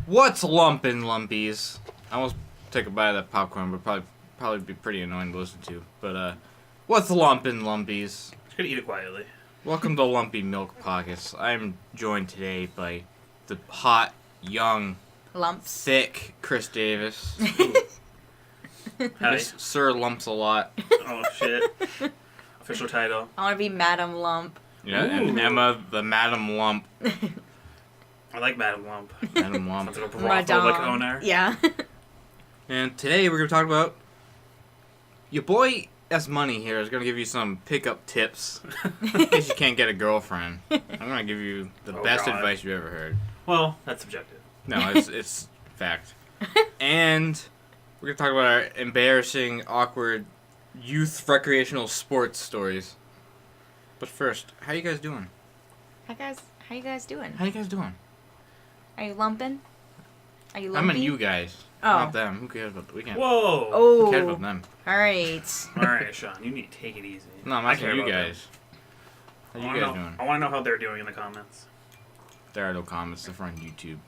What's lumpin', lumpies? I almost take a bite of that popcorn, but probably be pretty annoying to listen to. But what's lumpin', lumpies? Just gonna eat it quietly. Welcome to Lumpy Milk Pockets. I'm joined today by the hot, young, Lumps. thick Chris Davis. Hi. Sir Lumps a lot. Oh shit. Official title. I want to be Madam Lump. Yeah, and Ooh. Emma, the Madam Lump. I like Madam Lump. Madam Lump. Sounds like a brothel like owner. Yeah. And today we're going to talk about your boy S Money here is going to give you some pickup tips in case you can't get a girlfriend. I'm going to give you the best God. advice you've ever heard. Well, that's subjective. No, it's fact. And we're going to talk about our embarrassing, awkward youth recreational sports stories. But first, how you guys doing? How you guys doing? How you guys doing? Are you lumping? Are you I lumpy? mean you guys. Oh. Not them. Who cares about we can't. Whoa. Who cares Oh. about them? All right. Alright, Sean, you need to take it easy. No, I'm I asking care you about them. guys. How I you wanna guys know- doing? I want to know how they're doing in the comments. There are no comments. They're on YouTube.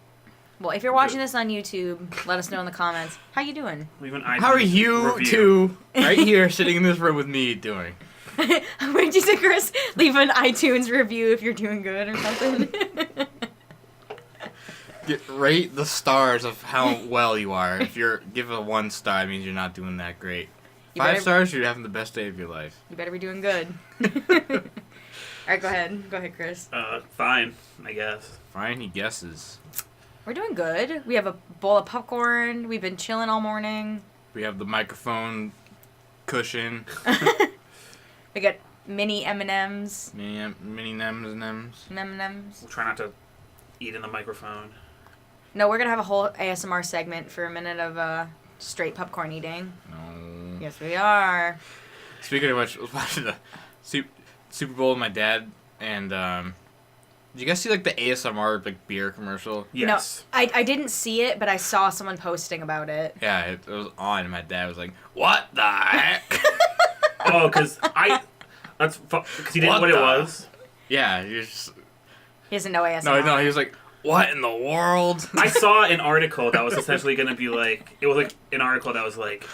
Well, if you're watching this on YouTube, let us know in the comments. How you doing? Leave an How are iTunes you review. two right here sitting in this room with me doing? What did you say, Chris? Leave an iTunes review if you're doing good or something. Rate the stars of how well you are. If you're give a 1 star, it means you're not doing that great. You 5 better- stars, you're having the best day of your life. You better be doing good. All right, go ahead. Go ahead, Chris. Fine, I guess. Fine, he guesses. We're doing good. We have a bowl of popcorn. We've been chilling all morning. We have the microphone cushion, We got mini M&Ms. mini nems and nems. M&Ms. We'll try not to eat in the microphone. No, we're gonna have a whole ASMR segment for a minute of straight popcorn eating. No. Yes, we are. Speaking of which, I was watching the Super Bowl with my dad, and did you guys see like the ASMR like beer commercial? Yes. No, I didn't see it, but I saw someone posting about it. Yeah, it was on, and my dad was like, "What the heck?" Oh, because he didn't know what it the- was. Yeah, you're just He doesn't know ASMR. no. He was like, "What in the world?" I saw an article that was essentially going to be like, it was like an article that was like,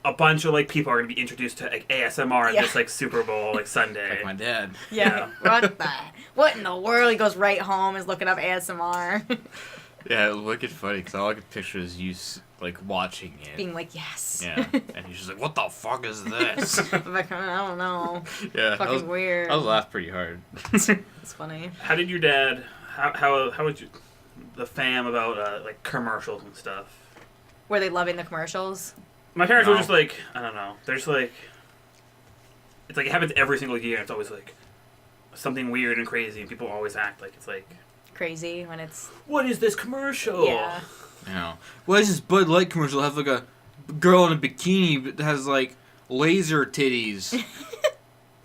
a bunch of like people are going to be introduced to like ASMR at Yeah. this like Super Bowl like Sunday. Like my dad. Yeah. What in the world? He goes right home, is looking up ASMR. Yeah, it was wicked funny because all I could picture is you like watching it. Being like, yes. Yeah, and he's just like, "What the fuck is this?" I'm like, I don't know. Yeah, Fucking weird. I was laughing pretty hard. It's funny. How did your dad? How would you? The fam about like commercials and stuff. Were they loving the commercials? My parents were No. just like, I don't know. There's like, it's like it happens every single year. It's always like something weird and crazy, and people always act like it's like, Crazy when it's... what is this commercial? Yeah. You know, why is this Bud Light commercial have like a girl in a bikini that has like laser titties?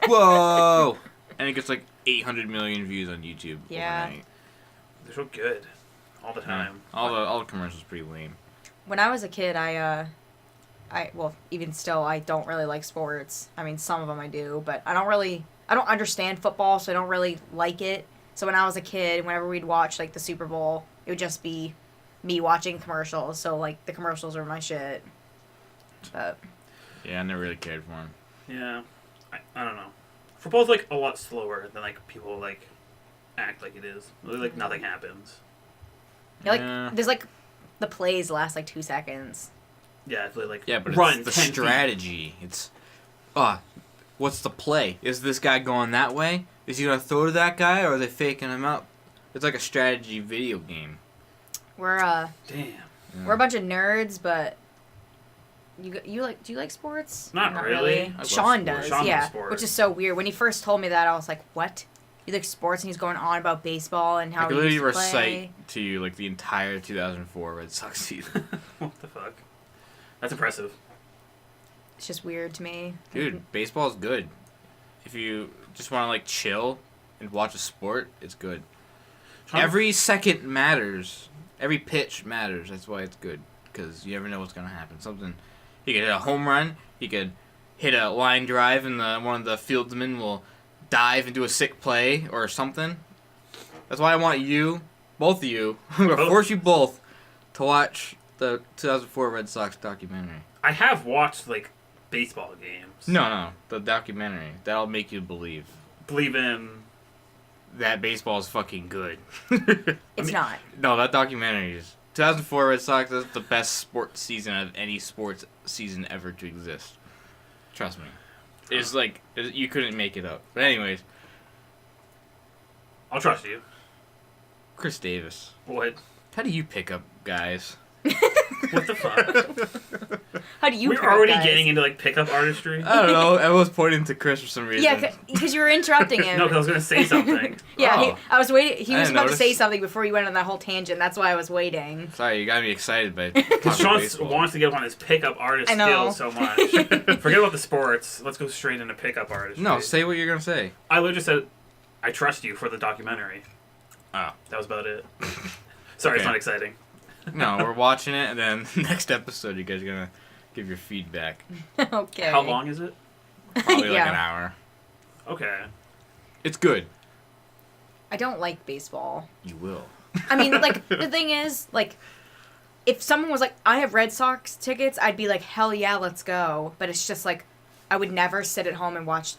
Whoa! And it gets like 800 million views on YouTube. Yeah. overnight. They're so good, all the time. All the commercials pretty lame. When I was a kid, well, even still, I don't really like sports. I mean, some of them I do, but I don't understand football, so I don't really like it. So when I was a kid, whenever we'd watch, like, the Super Bowl, it would just be me watching commercials. So, like, the commercials were my shit. But, Yeah, I never really cared for him. Yeah, I don't know. Football's like a lot slower than like people like act like it is. Really, like nothing happens. like, there's, like, the plays last, like, 2 seconds. Yeah, it's really like Yeah, but run it's the 10 feet. strategy. It's, what's the play? Is this guy going that way? Is he gonna throw to that guy, or are they faking him up? It's like a strategy video game. We're, Damn. Yeah. we're a bunch of nerds, but... Do you like sports? Not really. I love Sean sports. does, Sean loves yeah. sports. Which is so weird. When he first told me that, I was like, "What? You like sports?" And he's going on about baseball and I how could he literally used to play. recite to you like the entire 2004 Red Sox season. What the fuck? That's impressive. It's just weird to me. Dude, baseball's good. If you just want to like chill and watch a sport, it's good. Sean- Every second matters. Every pitch matters. That's why it's good. Because you never know what's gonna happen. He could hit a home run. He could hit a line drive, and one of the fieldsmen will dive and do a sick play or something. That's why I want you both of you, I'm going to force you both to watch the 2004 Red Sox documentary. I have watched, like, baseball games. No, the documentary. That'll make you believe Believe in... that baseball is fucking good. It's not. No, that documentary is... 2004 Red Sox is the best sports season of any sports season ever to exist. Trust me. It's like, you couldn't make it up. But anyways, I'll trust you. Chris Davis. What? How do you pick up guys? What the fuck? How do you? We're already getting into like pickup artistry. I don't know. I was pointing to Chris for some reason. Yeah, because you were interrupting him. No, because I was gonna say something. Yeah, Oh. I was waiting. He I was didn't about to notice. say something before you went on that whole tangent. That's why I was waiting. Sorry, you got me excited by Because talking Sean baseball. wants to get on his pickup artist I know. skills so much. Forget about the sports. Let's go straight into pickup artistry. No, say what you're gonna say. I literally just said, I trust you for the documentary. Oh. That was about it. Sorry, it's Okay. not exciting. No, we're watching it, and then next episode you guys are gonna give your feedback. Okay. How long is it? Probably like Yeah. an hour. Okay. It's good. I don't like baseball. You will. I mean, like, the thing is, like, if someone was like, I have Red Sox tickets, I'd be like, hell yeah, let's go. But it's just like, I would never sit at home and watch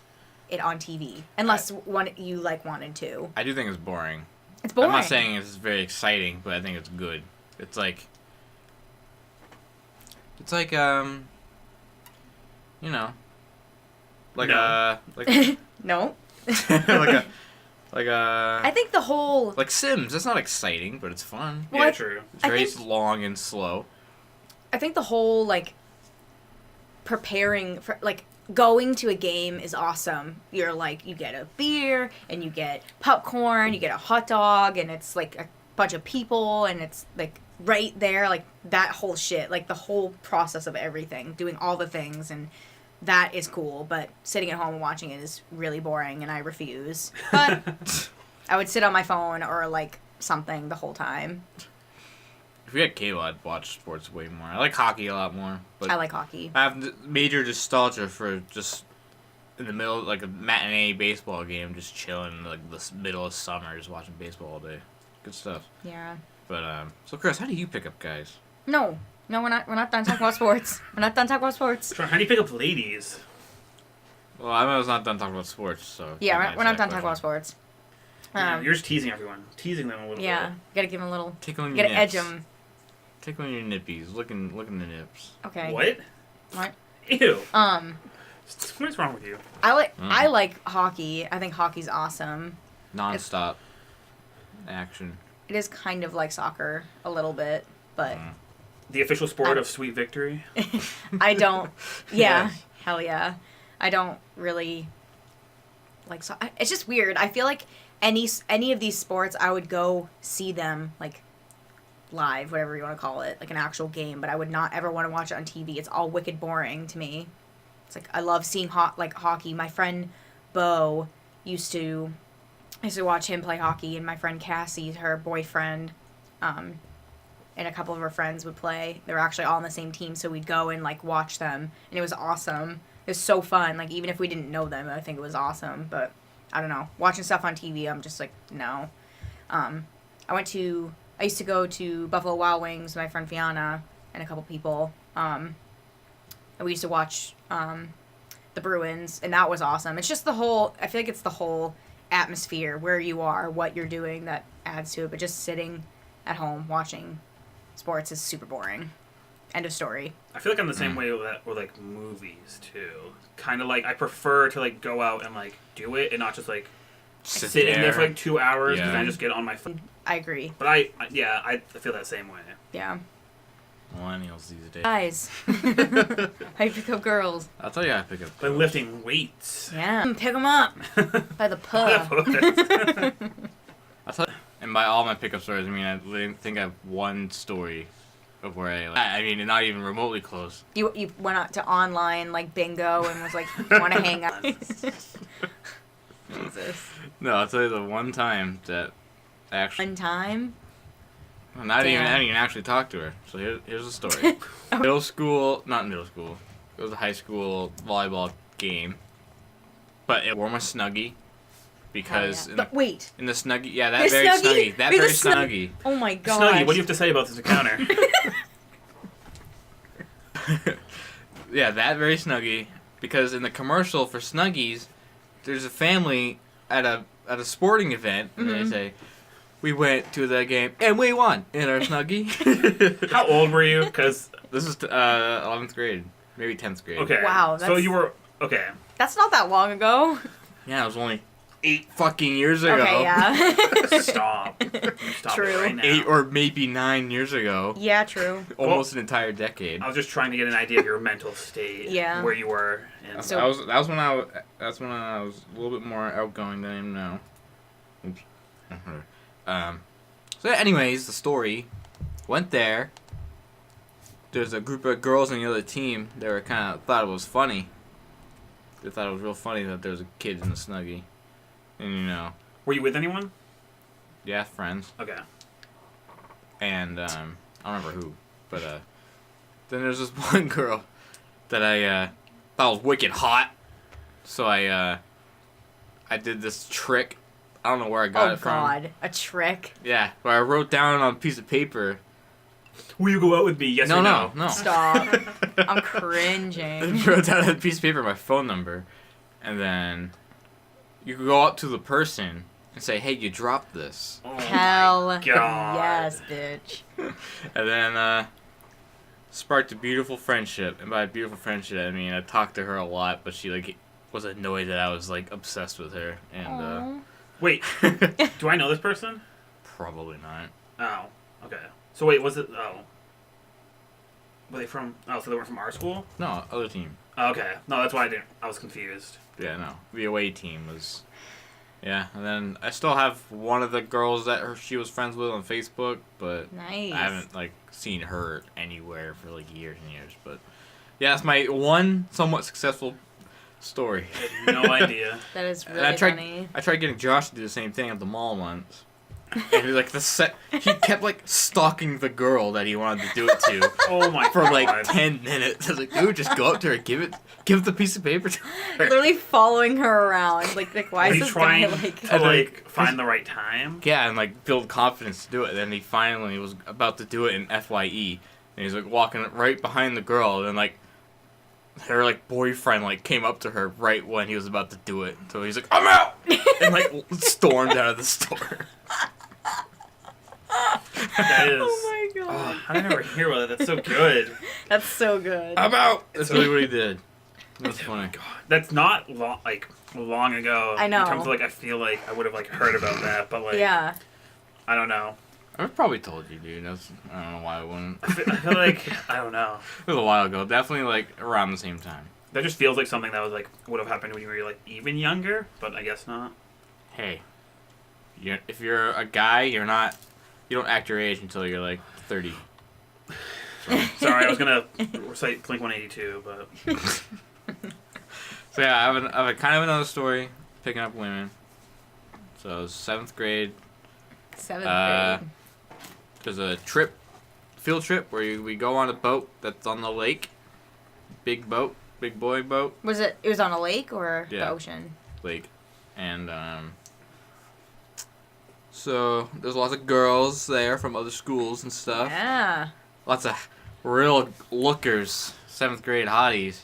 it on TV. Unless you, like, wanted to. I do think it's boring. It's boring. I'm not saying it's very exciting, but I think it's good. It's like, you know, like No. No. like a, I think the whole... like Sims. That's not exciting, but it's fun. Well, Yeah, I- true. It's I very think- long and slow. I think the whole, like, preparing for, like, going to a game is awesome. You're, like, you get a beer, and you get popcorn, you get a hot dog, and it's, like, a bunch of people, and it's, like, right there, like, that whole shit. Like, the whole process of everything. Doing all the things, and that is cool, but sitting at home and watching it is really boring, and I refuse. But I would sit on my phone or, like, something the whole time. If we had cable, I'd watch sports way more. I like hockey a lot more. But I like hockey. I have major nostalgia for just in the middle, like a matinee baseball game, just chilling in like the middle of summer, just watching baseball all day. Good stuff. Yeah. But so Chris, how do you pick up guys? No, we're not done talking about sports. We're not done talking about sports. Sean, how do you pick up ladies? Well, I was not done talking about sports, so Yeah, can't we're not answer done that talking about question. sports. You're just teasing everyone. Teasing them a little Yeah, bit. you gotta give them a little. Tickling You your gotta edge nips. them. Tickling your nippies, looking the nips. Okay. What? What? Ew. What is wrong with you? I like hockey. I think hockey's awesome. Non-stop action. It is kind of like soccer a little bit, but The official sport of Sweet Victory? I don't. Yeah, Yes. hell yeah. I don't really like. It's just weird. I feel like any of these sports, I would go see them like live, whatever you want to call it, like an actual game. But I would not ever want to watch it on TV. It's all wicked boring to me. It's like I love seeing hockey. My friend Bo I used to watch him play hockey, and my friend Cassie, her boyfriend, and a couple of her friends would play. They were actually all on the same team, so we'd go and like watch them, and it was awesome. It was so fun. Like even if we didn't know them, I think it was awesome. But I don't know, watching stuff on TV, I'm just like no. I used to go to Buffalo Wild Wings with my friend Fiona and a couple people. And we used to watch the Bruins, and that was awesome. It's just I feel like it's the whole atmosphere, where you are, what you're doing, that adds to it. But just sitting at home watching sports is super boring. End of story. I feel like I'm the same way with like movies too. Kind of like I prefer to like go out and like do it and not just like sit in there for like 2 hours because Yeah. I just get on my phone. I agree. But I feel that same way. Yeah. Millennials these days. Guys. How you pick up girls? I'll tell you how to pick up. By lifting weights. Yeah. Pick them up. By the puh. I'll tell you, and by all my pickup stories, I mean I think I have one story of where I mean not even remotely close. You went out to online like bingo and was like, want to hang out. Jesus. No, I'll tell you the one time that I actually One time. I didn't Damn. even actually talk to her. So here's the story. Not middle school. It was a high school volleyball game. But I wore my Snuggie. because Yeah. Wait. in the Snuggie, yeah, that The very Snuggie? Snuggie, that Wait, the very Snuggie. Oh my god. Snuggie, what do you have to say about this encounter? Yeah, that very Snuggie, because in the commercial for Snuggies, there's a family at a sporting event, and they say, "We went to the game and we won in our Snuggie." How old were you? Because This is 11th grade, maybe 10th grade. okay, Wow, so that's- you were okay. That's not that long ago. Yeah, it was only 8 fucking years ago. Okay, yeah. Stop. Stop True. it right now. 8 or maybe 9 years ago. Yeah, true. Almost an entire decade. I was just trying to get an idea of your mental state. Yeah. Where you were. And So- That was when I was a little bit more outgoing than I am now. Oops. So anyways, the story went there. There's a group of girls on the other team that were kind of thought it was funny. They thought it was real funny that there was a kid in the Snuggie, and were you with anyone? yeah, friends. Okay. And I don't remember who, but then there's this one girl that I thought was wicked hot, so I did this trick. I don't know where I got Oh it from. god, a trick. Yeah, but I wrote down on a piece of paper. Will you go out with me? Yes or no? No. Stop. I'm I cringing. wrote down on a piece of paper my phone number, and then you could go up to the person and say, "Hey, you dropped this," Oh Hell my God. yes, bitch. and then sparked a beautiful friendship. And by beautiful friendship, I mean I talked to her a lot, but she was annoyed that I was obsessed with her, and Aw. Wait, do I know this person? probably not. Oh, okay. So wait, was it? Oh, were they from? Oh, so they weren't from our school? No, other team. Oh, okay. No, that's why I was confused. Yeah, no. The away team was. Yeah, and then I still have one of the girls that she was friends with on Facebook, but Nice. I haven't seen her anywhere for years and years. But yeah, that's my one somewhat successful story. I had no idea. That is And really funny. I tried getting Josh to do the same thing at the mall once. And he kept stalking the girl that he wanted to do it to Oh my for God. 10 minutes. I was like, dude, just go up to her, give the piece of paper to her. Literally following her around. Like why Are is you this guy trying to And, find the right time? Yeah, and build confidence to do it. Then he finally was about to do it in FYE, and he's walking right behind the girl, and her boyfriend came up to her right when he was about to do it. So he's like, "I'm out," and stormed out of the store. That is. Oh my god. Oh, I never hear about it. That's so good. That's so good. I'm out. That's really what he did. That's Oh my funny. God. That's not long ago. I know. In terms of I feel like I would have heard about that, but Yeah. I don't know. I've probably told you, dude. I don't know why I wouldn't. I feel like I don't know. It was a while ago. Definitely around the same time. That just feels like something that was would have happened when you were even younger, but I guess not. Hey, if you're a guy, you don't act your age until you're 30. Sorry, I was gonna recite Blink 182, but So yeah, I have a kind of another story picking up women. So it was 7th grade. 7th grade. There's a field trip where we go on a boat that's on the lake. Big boat, big boy boat. Was it was on a lake or Yeah. the ocean? Lake. And so there's lots of girls there from other schools and stuff. Yeah. Lots of real lookers, 7th grade hotties.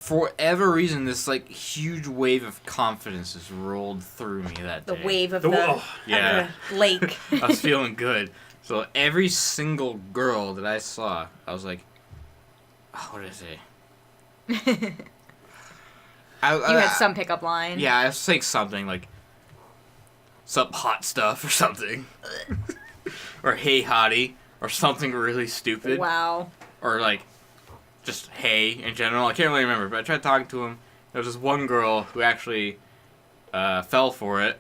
For whatever reason, this huge wave of confidence just rolled through me that The day. wave of The- the, oh, yeah. of the lake. I was feeling good. So every single girl that I saw, I was like, oh, what did I say? You had some pickup line. Yeah, I was saying something some hot stuff or something. Or hey hottie, or something really stupid. Wow. Or just hey in general. I can't really remember, but I tried talking to him. There was this one girl who actually fell for it.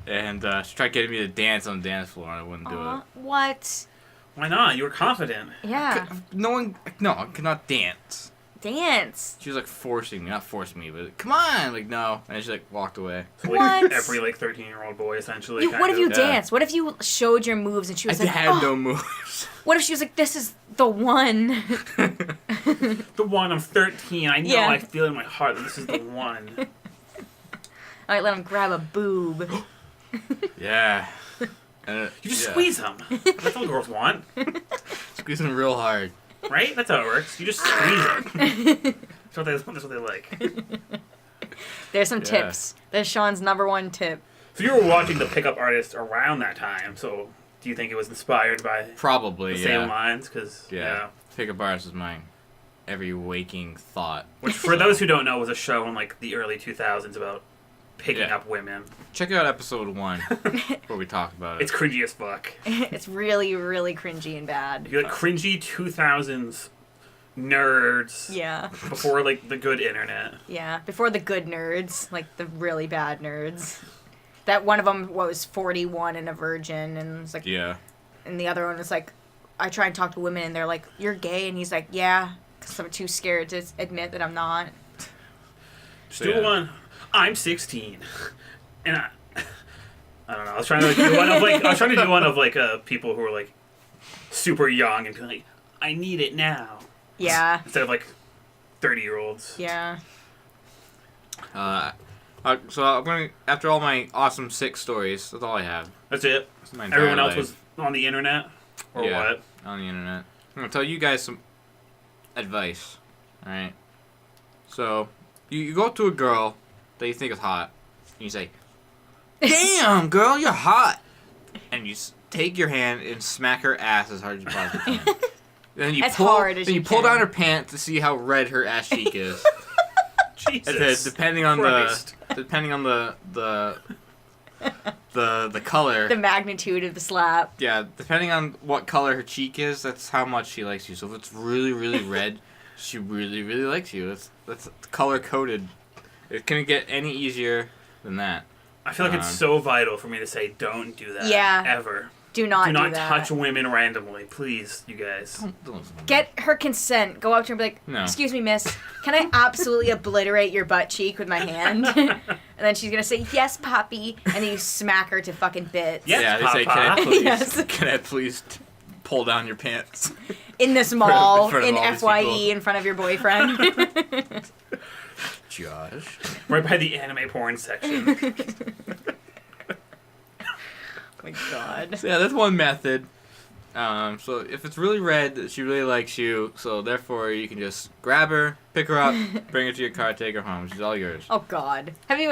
And she tried getting me to dance on the dance floor, and I wouldn't do it. What? why not? You were confident. Yeah. No, I could not dance. Dance. She was like not forcing me, but come on, like no, and she like walked away. So, like, What? every like 13-year-old boy essentially. What if you Yeah. danced? What if you showed your moves and she was I like, had oh. no moves. What if she was like, this is the one? The one, I'm 13. I know. Yeah. I feel in my heart that this is the one. All right, let him grab a boob. Yeah. And, You just squeeze them. That's all girls want, Squeeze them real hard. right? That's how it works. You just squeeze them. That's what they like. There's some Yeah. tips. There's Sean's number one tip. So you were watching the pickup artist around that time. So do you think it was inspired by Probably, the yeah. same lines? Because Yeah. Pickup artist is my every waking thought. Which, for those who don't know, was a show in like the early 2000s about picking Yeah. up women. Check out episode 1 where we talk about it. It's cringy as fuck. It's really, really cringy and bad. You like cringy 2000s nerds. Yeah. Before like the good internet. Yeah. Before the good nerds, like the really bad nerds. That one of them was 41 and a virgin, and was like, Yeah. and the other one was like, I try and talk to women, and they're like, you're gay, and he's like, yeah, because I'm too scared to admit that I'm not. Just do one. I'm 16, and I don't know. I was trying to like, do one of like people who are like super young and be like, I need it now. Yeah. Instead of like 30-year-olds. Yeah. So I'm going to, after all my awesome sick stories, that's all I have. That's it. That's my entire Everyone else life. was on the internet, or Yeah. what? On the internet. I'm going to tell you guys some advice. Alright? So, you go up to a girl that you think is hot, and you say, damn, girl, you're hot! And you take your hand and smack her ass as hard as you possibly can. Then you As pull, hard as then you you pull can. down her pants to see how red her ass cheek is. Jesus. And then depending on Christ. the color, The magnitude of the slap. yeah, depending on what color her cheek is, that's how much she likes you. So if it's really, really red, she really, really likes you. That's color coded. It couldn't get any easier than that. I feel like it's so vital for me to say, don't do that. Yeah. Ever. Do not Do not that. touch women randomly, please, you guys. Don't listen to me. Get her consent. Go up to her and be like, No. excuse me, miss, can I absolutely obliterate your butt cheek with my hand? And then she's going to say, yes, Poppy. And then you smack her to fucking bits. Yes, Yeah, they say, can I Papa." please, Yes. can I please pull down your pants? In this mall, In front of in all these FYE, people. in front of your boyfriend. Josh. Right by the anime porn section. Oh my God. So yeah, that's one method. So if it's really red, she really likes you. So therefore, you can just grab her, pick her up, bring her to your car, take her home. She's all yours. Oh God. Have you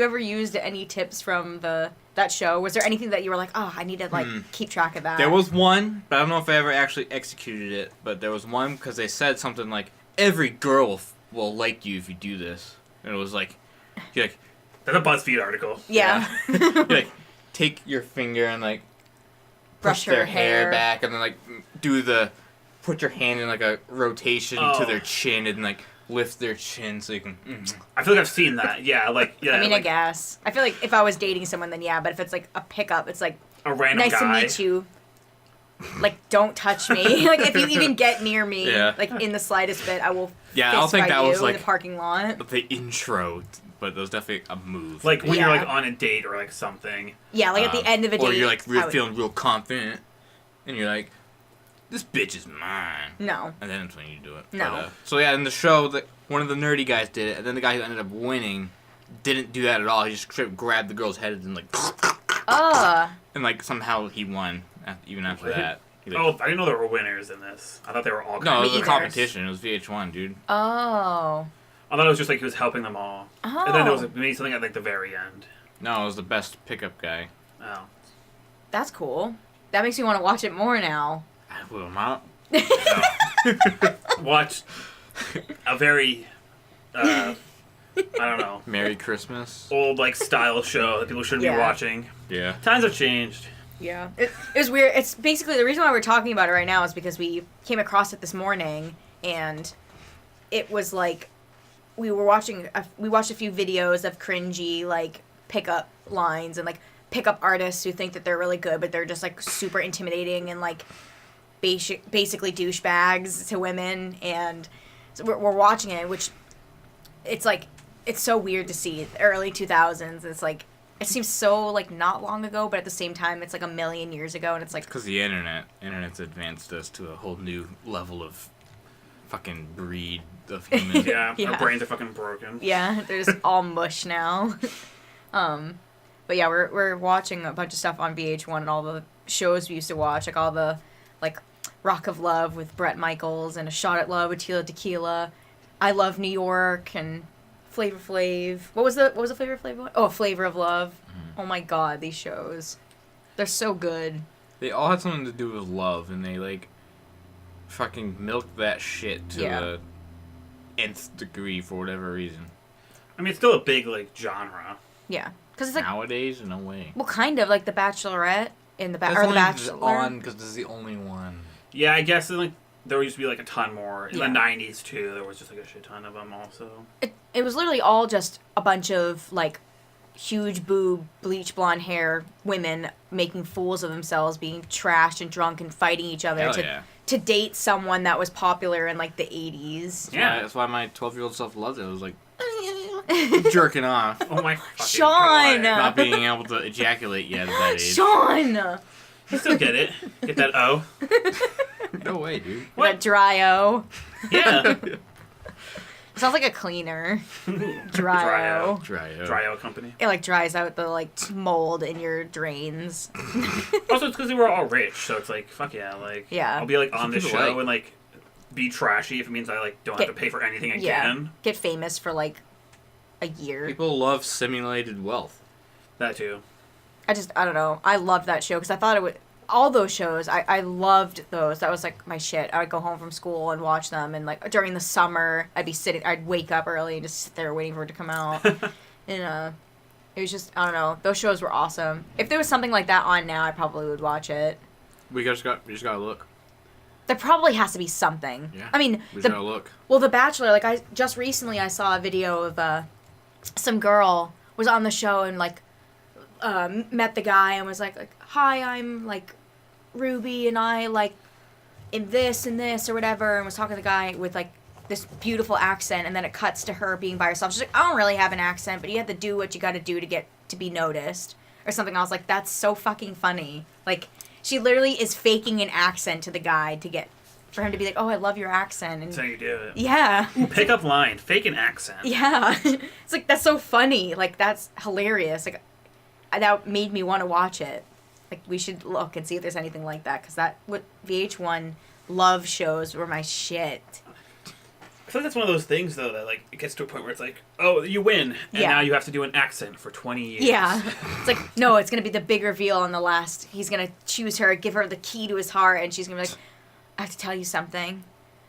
ever used any tips from that show? Was there anything that you were like, oh, I need to like keep track of that? There was one, but I don't know if I ever actually executed it. But there was one because they said something like, "Every girl will like you if you do this," and it was like, you're like, That's a BuzzFeed article. Yeah. you're like, take your finger and like Brush push their her hair back, and then like put your hand in like a rotation to their chin, and like lift their chin so you can. I feel like I've seen that. Yeah, like yeah. I mean, like I guess. I feel like if I was dating someone, then yeah. But if it's like a pickup, it's like, a random nice guy. to meet you. Like, don't touch me. Like, if you even get near me, Yeah. like in the slightest bit, I will. Yeah, I don't fist think fight that you was in like the parking lot. the intro, but that was definitely a move. Like when you're Yeah. like on a date or like something. Yeah, like at the end of a date. or you're like I would- feeling real confident, and you're like, "This bitch is mine," No. and then that's when you do it. No. But, so yeah, in the show, one of the nerdy guys did it, and then the guy who ended up winning didn't do that at all. He just straight grabbed the girl's head and like, and like somehow he won even after that. He, like, Oh, I didn't know there were winners in this. I thought they were all. no, it was Me a either. competition. It was VH1, dude. Oh. I thought it was just like he was helping them all. Oh. And then there was maybe something at like the very end. No, it was the best pickup guy. Oh. That's cool. That makes me want to watch it more now. I will not. Watch a very, I don't know, Merry Christmas. old like style show that people shouldn't Yeah. be watching. Yeah. Times have changed. Yeah. It was weird. It's basically the reason why we're talking about it right now is because we came across it this morning, and it was like we watched a few videos of cringy like pickup lines and like pickup artists who think that they're really good, but they're just like super intimidating and like basically douchebags to women. And So we're watching it, which it's like it's so weird to see the early 2000s. It's like it seems so like not long ago, but at the same time, it's like a million years ago, and it's like because the internet's advanced us to a whole new level of fucking breed of humans. Yeah, Yeah. our brains are fucking broken. yeah, they're just all mush now. But yeah, we're watching a bunch of stuff on VH1 and all the shows we used to watch, like all the like Rock of Love with Bret Michaels and A Shot at Love with Tila Tequila, I Love New York and Flavor Flav. What was the Flavor Flav one? Oh, Flavor of Love. Oh my god, these shows. They're so good. They all had something to do with love, and they like fucking milked that shit to the nth degree for whatever reason. I mean, it's still a big like genre. Yeah. Because it's like Nowadays, no way. well, kind of like The Bachelorette in the That's or The only Bachelor. on because this is the only one. Yeah, I guess like there used to be like a ton more in Yeah. the '90s too. There was just like a shit ton of them also. It was literally all just a bunch of like huge boob, bleach blonde hair women making fools of themselves, being trashed and drunk and fighting each other Hell to yeah. to date someone that was popular in like the 80s. Yeah. That's why my 12-year-old self loved it. It was like jerking off, Oh my fucking Sean! God. not being able to ejaculate yet at that age. Sean! I still get it. Get that O. No way, dude. That dry O. Yeah. Sounds like a cleaner. Dry Dry-O. O. Dry out. Dry out company. It like dries out the like mold in your drains. Also, it's because they were all rich, so it's like, fuck yeah, like, Yeah. I'll be like on Some this people show like. and like be trashy if it means I like don't Get- have to pay for anything again. Yeah. Get famous for like a year. People love simulated wealth. That too. I don't know. I loved that show because I thought it would. All those shows, I loved those. That was like my shit. I would go home from school and watch them, and like during the summer, I'd wake up early and just sit there waiting for it to come out. And it was just, I don't know. Those shows were awesome. If there was something like that on now, I probably would watch it. We just gotta look. There probably has to be something. Yeah. I mean, We just gotta look. well, The Bachelor. Like I just recently, I saw a video of some girl was on the show and like met the guy and was like, hi, I'm like Ruby and I like in this and this or whatever, and was talking to the guy with like this beautiful accent, and then it cuts to her being by herself. She's like, I don't really have an accent, but you have to do what you got to do to get to be noticed or something. I was like, that's so fucking funny. Like she literally is faking an accent to the guy to get for him to be like, oh, I love your accent. And That's how you do it. yeah. Pick up line, fake an accent. Yeah. It's like, that's so funny. Like, that's hilarious. Like, that made me want to watch it. Like, we should look and see if there's anything like that. Because what VH1 love shows were my shit. I feel like that's one of those things though that like it gets to a point where it's like, oh, you win, and Yeah. now you have to do an accent for 20 years. Yeah. It's like, no, it's going to be the big reveal on the last. He's going to choose her, give her the key to his heart, and she's going to be like, I have to tell you something.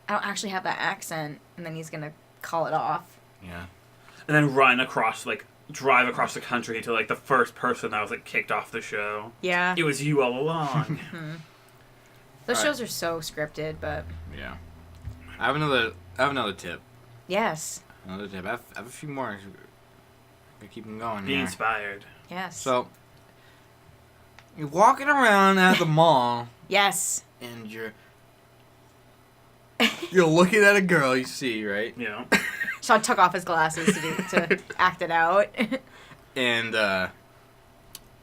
I don't actually have that accent. And then he's going to call it off. Yeah. And then drive across the country to like the first person that was like kicked off the show. Yeah. It was you all along. Those All right. shows are so scripted, but Yeah. I have another tip. yes. Another tip. I have a few more. I keep them going. Be here. inspired. Yes. So, you're walking around at the mall, yes. and you're looking at a girl you see, right? You know. Sean took off his glasses to act it out. And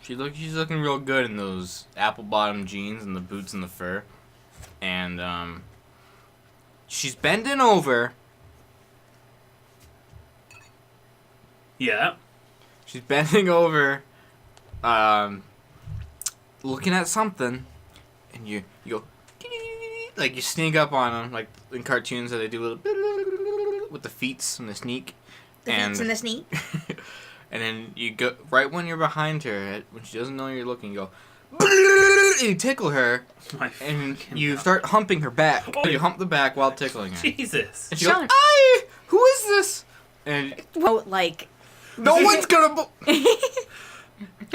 she's looking real good in those apple bottom jeans and the boots and the fur. And she's bending over. Yeah. She's bending over, looking at something, and you go, like you sneak up on them, like in cartoons how they do little with the feets and the sneak. The feets and the sneak. And then you go, right when you're behind her, when she doesn't know you're looking, you go, and you tickle her, My and fucking you God. start humping her back. Oh. You hump the back while tickling her. Jesus. And she Sean. goes, "Aye, who is this?" And Well, like, no one's gonna...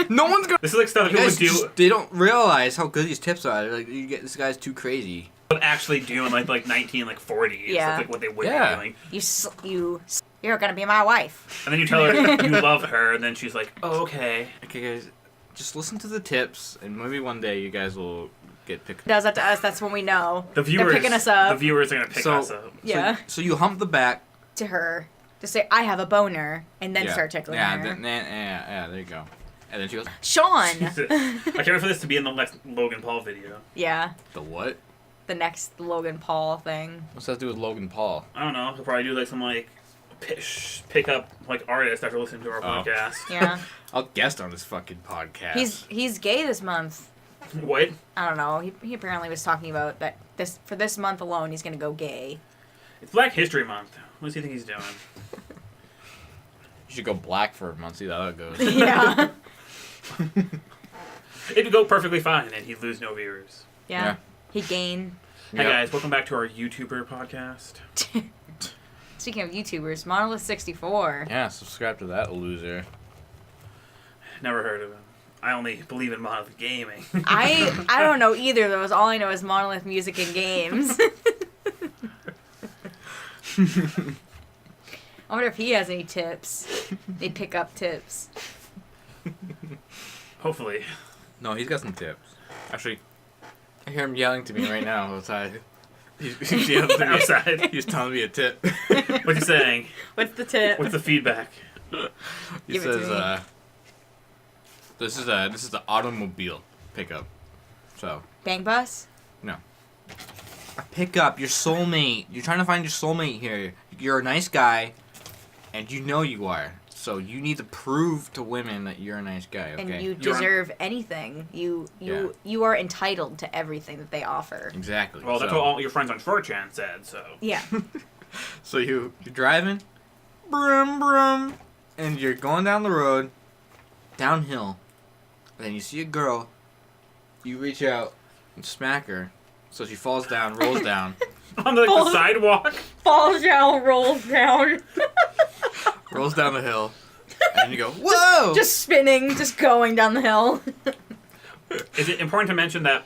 No one's gonna... This is like stuff that You people guys would do, just- they don't realize how good these tips are. They're like, you get this guy's too crazy. would actually do in like 1940s. Yeah. That's like what they would Yeah. be doing. you're gonna be my wife. And then you tell her you love her, and then she's like, oh, okay. Okay, guys, just listen to the tips, and maybe one day you guys will get picked. Does that to us? That's when we know. The viewers, they're picking us up. The viewers are gonna pick us up. Yeah. So you hump the back. To her to say I have a boner, and then start tickling her. Yeah, there you go. And then she goes, Sean. Jesus. I can't wait for this to be in the next Logan Paul video. Yeah. the what? The next Logan Paul thing. What's that to do with Logan Paul? I don't know. He'll probably do like some like pick up like artist after listening to our podcast. Yeah. I'll guest on this fucking podcast. He's gay this month. What? I don't know. He apparently was talking about that for this month alone he's gonna go gay. It's Black History Month. What does he think he's doing? You should go black for a month, see how that goes. Yeah. It'd go perfectly fine, and he'd lose no viewers. Yeah. He'd gain. Hey guys, welcome back to our YouTuber podcast. Speaking of YouTubers, Monolith64. Yeah, subscribe to that loser. Never heard of him. I only believe in Monolith Gaming. I don't know either of those. All I know is Monolith Music and Games. I wonder if he has any tips. They pick up tips. Hopefully. No, he's got some tips. Actually, I hear him yelling to me right now outside. He's yelling to me Outside. He's telling me a tip. What's he saying? What's the tip? What's the feedback? He Give it to says, me. this is the automobile pickup. So Bang bus? no. A pickup, your soulmate. You're trying to find your soulmate here. You're a nice guy, and you know you are. So you need to prove to women that you're a nice guy. Okay. And you deserve anything. You are entitled to everything that they offer. Exactly. Well, that's what all your friends on 4chan said, so. Yeah. So you're driving, brum brum, and you're going down the road, downhill. And then you see a girl. You reach out and smack her, so she falls down, rolls down, On the sidewalk? Falls down, rolls down. rolls down the hill, and you go, whoa! Just spinning, just going down the hill. Is it important to mention that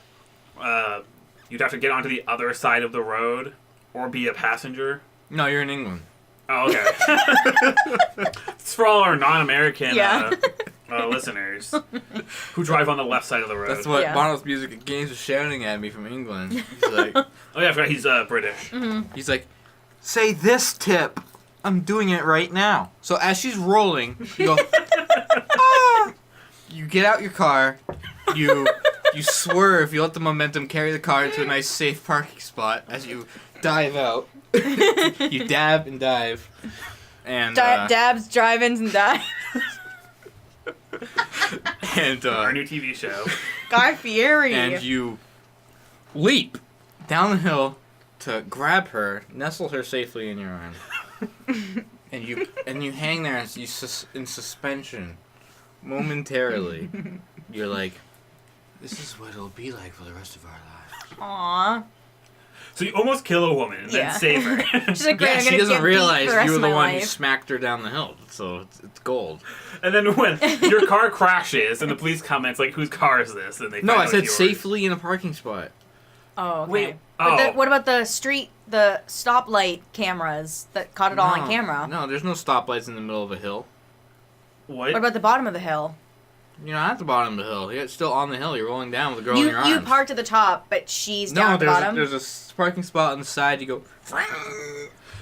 you'd have to get onto the other side of the road or be a passenger? No, you're in England. Oh, okay. It's for all our non-American Yeah. Listeners who drive on the left side of the road. That's what Yeah. Monolith Music and Games was shouting at me from England. He's like, Oh yeah, I forgot he's British. he's like, say this tip. I'm doing it right now. So as she's rolling, you go, ah! You get out your car, you swerve, you let the momentum carry the car into a nice safe parking spot as you dive out. You dab and dive. And Dabs, drive-ins, and dives. and Our new TV show. Guy Fieri. and you leap down the hill to grab her, nestle her safely in your arms. and you hang there as you in suspension momentarily. You're like, this is what it'll be like for the rest of our lives. Aww. So you almost kill a woman and Yeah. then save her. She's like, great, Yeah, I'm she gonna doesn't get realize beat for the rest you were of the my one who life. smacked her down the hill, so it's gold. And then when your car crashes and the police come, it's like, whose car is this? And they No, find I out said it's yours. safely in a parking spot. Oh, okay. Wait, But oh. what about the stoplight cameras that caught it all on camera? No, there's no stoplights in the middle of a hill. What? What about the bottom of the hill? You're not at the bottom of the hill. You're still on the hill. You're rolling down with a girl in your arms. You parked at the top, but she's down at the bottom. there's a parking spot on the side. You go.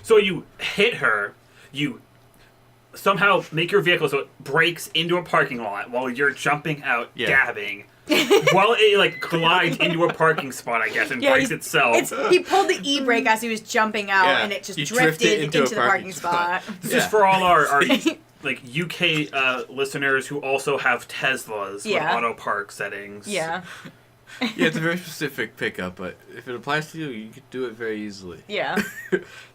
So you hit her, you somehow make your vehicle so it breaks into a parking lot while you're jumping out, dabbing, while it like glides into a parking spot, I guess, and breaks itself. He pulled the e-brake as he was jumping out, and it just you drifted into into a the parking spot. This is for all our like UK listeners who also have Teslas with auto park settings. Yeah. Yeah, it's a very specific pickup, but if it applies to you, you could do it very easily. Yeah.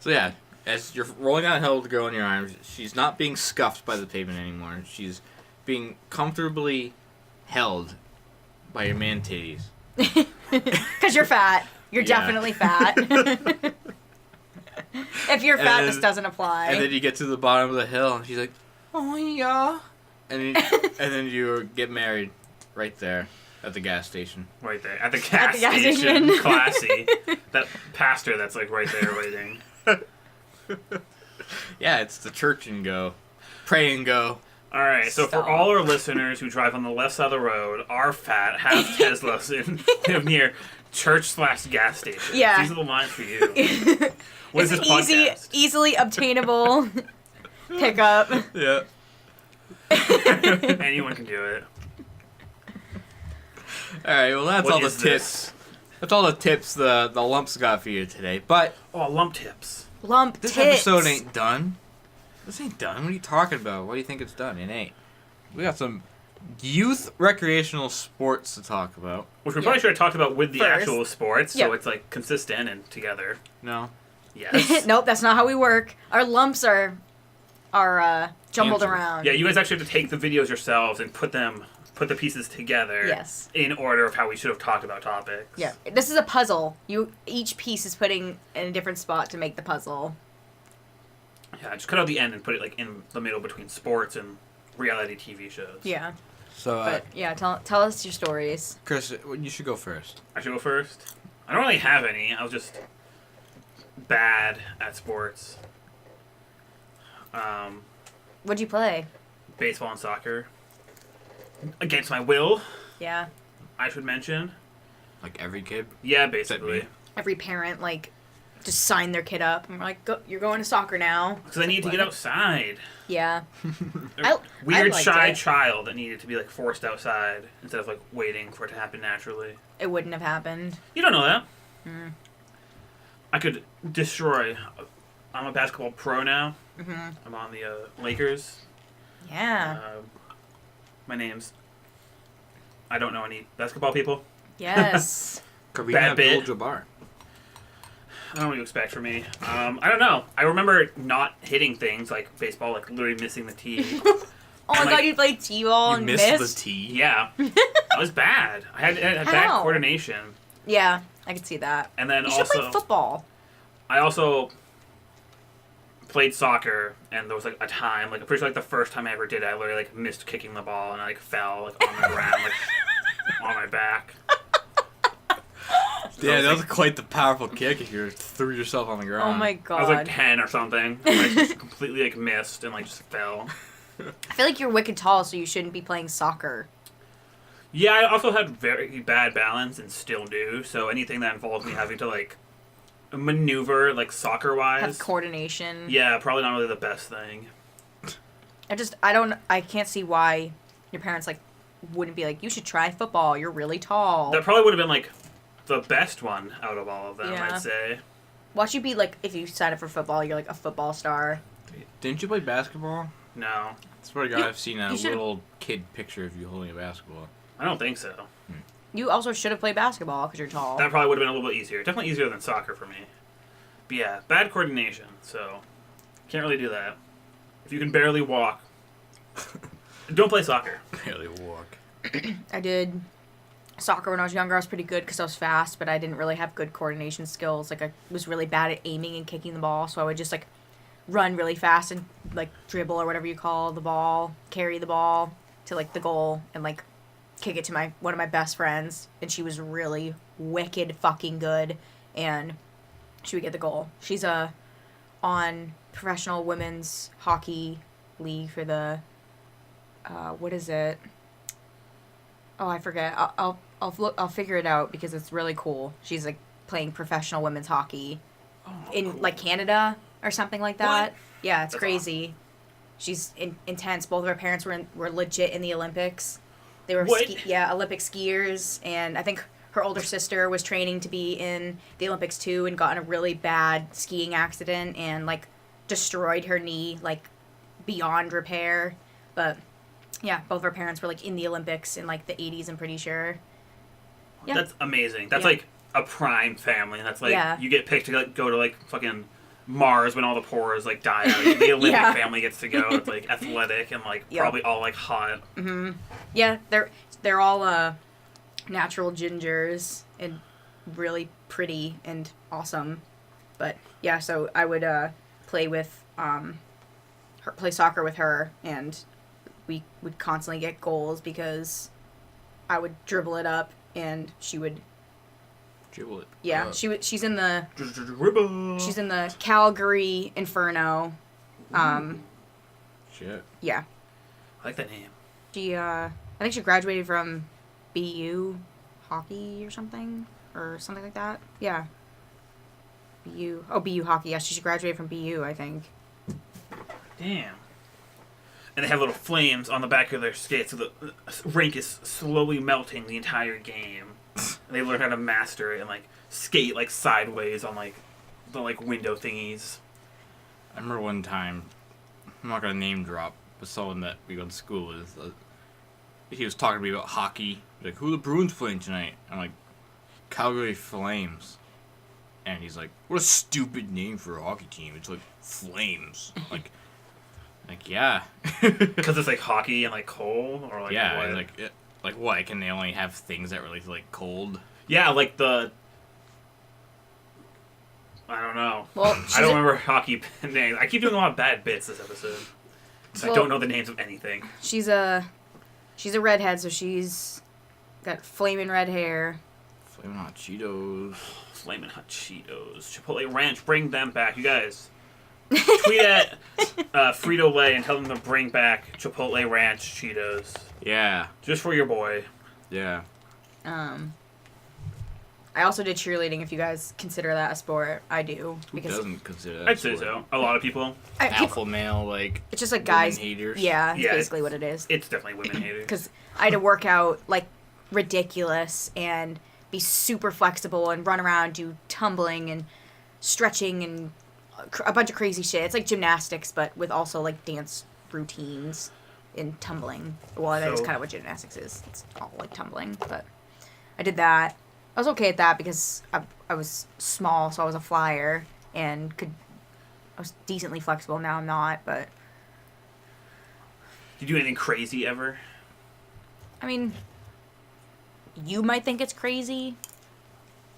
So yeah, as you're rolling down a hill with the girl in your arms, she's not being scuffed by the pavement anymore. She's being comfortably held by your man titties. Because you're fat. You're definitely fat. If you're fat, this doesn't apply. And then you get to the bottom of the hill, and she's like, "Oh yeah," and then you get married right there at the gas station. Right there. At the gas gas station. station. Classy. That pastor that's like right there waiting. Yeah, it's the church and go, pray and go, All right, so for Stop. all our listeners who drive on the left side of the road, are fat, have Teslas, and live near church/gas station. Yeah. These are the lines for you. What is It's this an podcast? easily obtainable pickup. Yeah. Anyone can do it. All right. Well, that's What all the is tips. this? That's all the tips the lumps got for you today. But Oh, lump tips. Lump this tits. episode ain't done. This ain't done. What are you talking about? Why do you think it's done? It ain't. We got some youth recreational sports to talk about. Which we probably should have talked about with the First. actual sports, so Yep. it's like consistent and together. No. Yes. Nope, that's not how we work. Our lumps are jumbled Answer. around. Yeah, you guys actually have to take the videos yourselves and put the pieces together. Yes. In order of how we should have talked about topics. Yeah. This is a puzzle. Each piece is putting in a different spot to make the puzzle. Yeah, just cut out the end and put it like in the middle between sports and reality TV shows. Yeah. So, But yeah, tell us your stories. Chris, you should go first. I should go first. I don't really have any. I was just bad at sports. What'd you play? Baseball and soccer. Against my will, Yeah. I should mention. Like every kid. Yeah, Except basically. me. Every parent just sign their kid up and we're like, you're going to soccer now. Because I needed to get outside. Yeah. Weird liked shy it. child that needed to be like forced outside instead of like waiting for it to happen naturally. It wouldn't have happened. You don't know that. I could destroy. I'm a basketball pro now. Mm-hmm. I'm on the Lakers. Yeah. My name's. I don't know any basketball people. Yes. Kareem Bad bit. Abdul-Jabbar. I don't know what you expect from me. I don't know. I remember not hitting things like baseball, like literally missing the tee. Oh my like- god, you played t-ball You and missed missed? the tee. Yeah, I was bad. I had bad How? coordination, Yeah, I could see that. and then You should also play football. I also played soccer, and there was like a time, like I'm pretty sure like the first time I ever did it, I literally like missed kicking the ball, and I like fell like on the ground, like on my back. Yeah, that was quite the powerful kick if you threw yourself on the ground. Oh my I god. was like 10 or something. And I just completely like missed and like just fell. I feel like you're wicked tall, so you shouldn't be playing soccer. Yeah, I also had very bad balance and still do. So anything that involves me having to like maneuver like soccer wise. Have coordination. Yeah, probably not really the best thing. I can't see why your parents wouldn't be like, you should try football. You're really tall. That probably would have been like the best one out of all of them, Yeah. I'd say. Watch you be like, if you sign up for football, you're like a football star. Didn't you play basketball? No, I swear to God, I've seen a you should've- little kid picture of you holding a basketball. I don't think so. You also should have played basketball because you're tall. That probably would have been a little bit easier. Definitely easier than soccer for me. But yeah, bad coordination, so can't really do that. If you can barely walk, don't play soccer. Barely walk. I did soccer when I was younger. I was pretty good because I was fast, but I didn't really have good coordination skills. Like, I was really bad at aiming and kicking the ball, so I would just run really fast and dribble or whatever you call the ball, carry the ball to the goal and kick it to one of my best friends, and she was really wicked fucking good, and she would get the goal. She's on professional women's hockey league for the what is it? Oh, I forget. I'll figure it out because it's really cool. She's playing professional women's hockey in cool. Canada or something like that. What? Yeah, it's That's crazy. She's intense. Both of her parents were legit in the Olympics. They were What? Olympic skiers, and I think her older sister was training to be in the Olympics too, and got in a really bad skiing accident and destroyed her knee beyond repair. But yeah, both of her parents were in the Olympics in the 80s. I'm pretty sure. Yeah. That's amazing. That's Yeah. a prime family. That's Yeah. you get picked to go to fucking Mars when all the pores die out. The Olympic Yeah. family gets to go. It's athletic and Yeah. probably all hot. Mm-hmm. Yeah, they're all natural gingers and really pretty and awesome. But yeah, so I would play soccer with her, and we would constantly get goals because I would dribble it up and she would. Dribble it. Yeah, she's in the Dribble. she's in the Calgary Inferno. Shit. Yeah. I like that name. She, I think she graduated from BU hockey or something like that. Yeah. BU hockey. Yeah, she graduated from BU, I think. Damn. And they have little flames on the back of their skates, so the rink is slowly melting the entire game. And they learn how to master it and like skate like sideways on like the like window thingies. I remember one time, I'm not gonna name drop, but someone that we went to school with, he was talking to me about hockey. Like, who are the Bruins playing tonight? I'm like, Calgary Flames. And he's like, what a stupid name for a hockey team. It's like Flames. Like yeah. Because it's like hockey and like cold, or like yeah, what? like what? Can they only have things that relate to like cold? Yeah, like the. I don't know. Well, I don't remember hockey names. I keep doing a lot of bad bits this episode. Well, I don't know the names of anything. She's a redhead, so she's got flaming red hair. Flaming Hot Cheetos. Flamin' Hot Cheetos. Chipotle Ranch, bring them back. You guys, tweet at Frito-Lay and tell them to bring back Chipotle Ranch Cheetos. Yeah. Just for your boy. Yeah. I also did cheerleading, if you guys consider that a sport. I do. Who doesn't consider that? I'd say so. A lot of people. Alpha male, like. It's just like guys. Women haters. Yeah, it's Yeah, basically what it is. It's definitely women haters. Because I had to work out like ridiculous and be super flexible and run around, do tumbling and stretching and a bunch of crazy shit. It's like gymnastics, but with also like dance routines in tumbling. Well, that is kind of what gymnastics is. It's all like tumbling, but I did that. I was okay at that because I was small, so I was a flyer and I was decently flexible. Now I'm not, but. Did you do anything crazy ever? I mean, you might think it's crazy.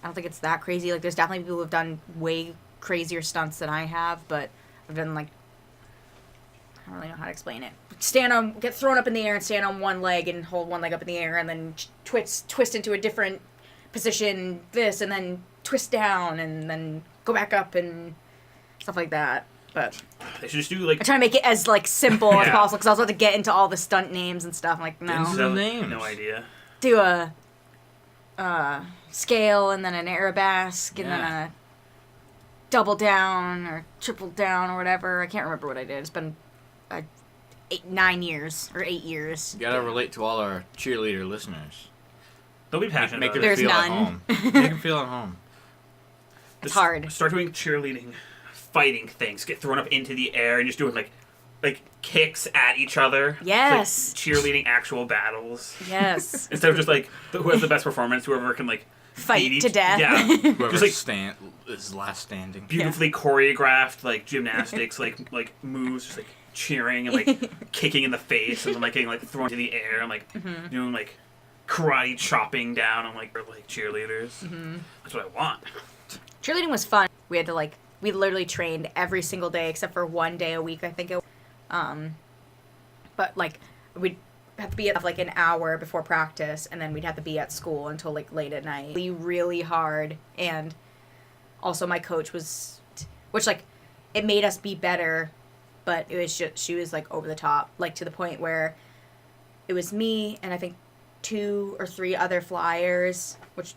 I don't think it's that crazy. Like, there's definitely people who have done way crazier stunts than I have, but I've done, like, I don't really know how to explain it. Get thrown up in the air and stand on one leg and hold one leg up in the air and then twist into a different position, and then twist down and then go back up and stuff like that. But they should just do like. I try to make it as like simple as possible because I was about to get into all the stunt names and stuff. I'm like, no, names. No idea. Do a scale and then an embarassing and then a double down or triple down or whatever. I can't remember what I did. It's been 9 years or 8 years. You gotta relate to all our cheerleader listeners. They'll be passionate Make about them it. feel none. at home. Make them feel at home. It's hard. Start doing cheerleading, fighting things. Get thrown up into the air and just doing like kicks at each other. Yes. It's like cheerleading actual battles. Yes. Instead of just like who has the best performance, whoever can like Fight to death. Yeah. Whoever Just like is last standing. beautifully choreographed like gymnastics, like moves, just like cheering and like kicking in the face and then like getting like thrown into the air and like doing like karate chopping down on like cheerleaders. Mm-hmm. That's what I want. Cheerleading was fun. We had to we literally trained every single day except for one day a week, I think it was. But like we'd have to be at like an hour before practice and then we'd have to be at school until like late at night. Really hard. And also my coach was, which like it made us be better, but it was just, she was like over the top, like to the point where it was me and I think 2 or 3 other flyers, which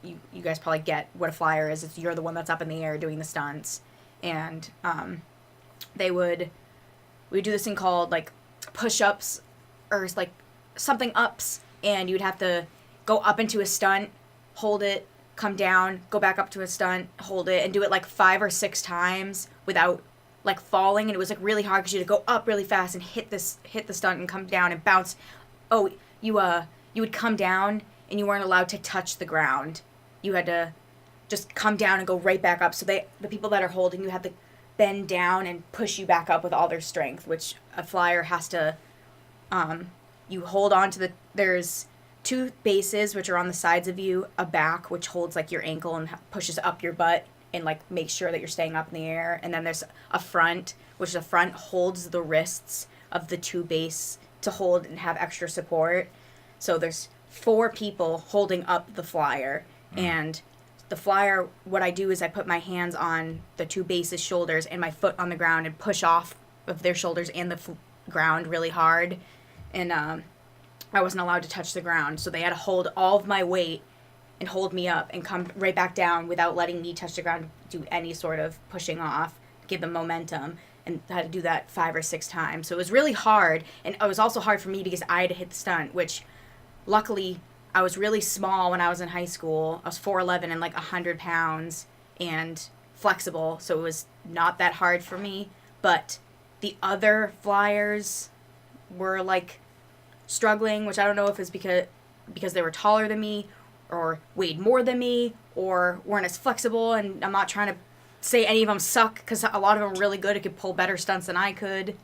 you guys probably get what a flyer is. It's you're the one that's up in the air doing the stunts. And we'd do this thing called like push-ups or like something ups, and you'd have to go up into a stunt, hold it, come down, go back up to a stunt, hold it, and do it like 5 or 6 times without like falling. And it was like really hard because you had to go up really fast and hit the stunt and come down and bounce. Oh, you would come down and you weren't allowed to touch the ground. You had to just come down and go right back up. So the people that are holding you had to bend down and push you back up with all their strength, which a flyer has to. You hold on to there's 2 bases which are on the sides of you, a back which holds like your ankle and pushes up your butt and like makes sure that you're staying up in the air, and then there's a front which the front holds the wrists of the 2 base to hold and have extra support. So there's 4 people holding up the flyer, and the flyer, what I do is I put my hands on the 2 bases' shoulders and my foot on the ground and push off of their shoulders and the ground really hard and I wasn't allowed to touch the ground, so they had to hold all of my weight and hold me up and come right back down without letting me touch the ground, do any sort of pushing off, give them momentum, and I had to do that 5 or 6 times. So it was really hard, and it was also hard for me because I had to hit the stunt, which luckily I was really small when I was in high school. I was 4'11" and like 100 pounds and flexible, so it was not that hard for me. But the other flyers were like struggling, which I don't know if it's because they were taller than me or weighed more than me or weren't as flexible, and I'm not trying to say any of them suck because a lot of them were really good. It could pull better stunts than I could.